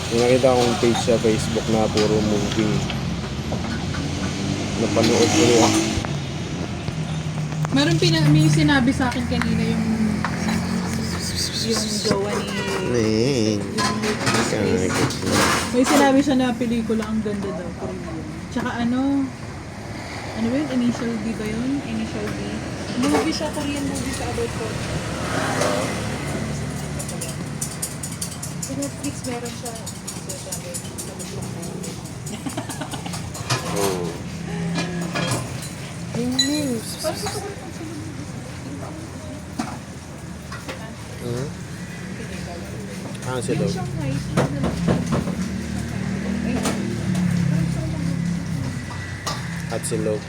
May nakita akong page sa Facebook na puro movie. Napanood ko yan. May sinabi sa akin kanina yung jowa ni may sinabi siya na pelikula ang ganda daw Korean. Tsaka ano ba yun? Initial D ba yun? Initial D. Movie siya, Korean movie sa about po. Sa Netflix meron siya. Oh. Yung news. Sila. At silog. At silog.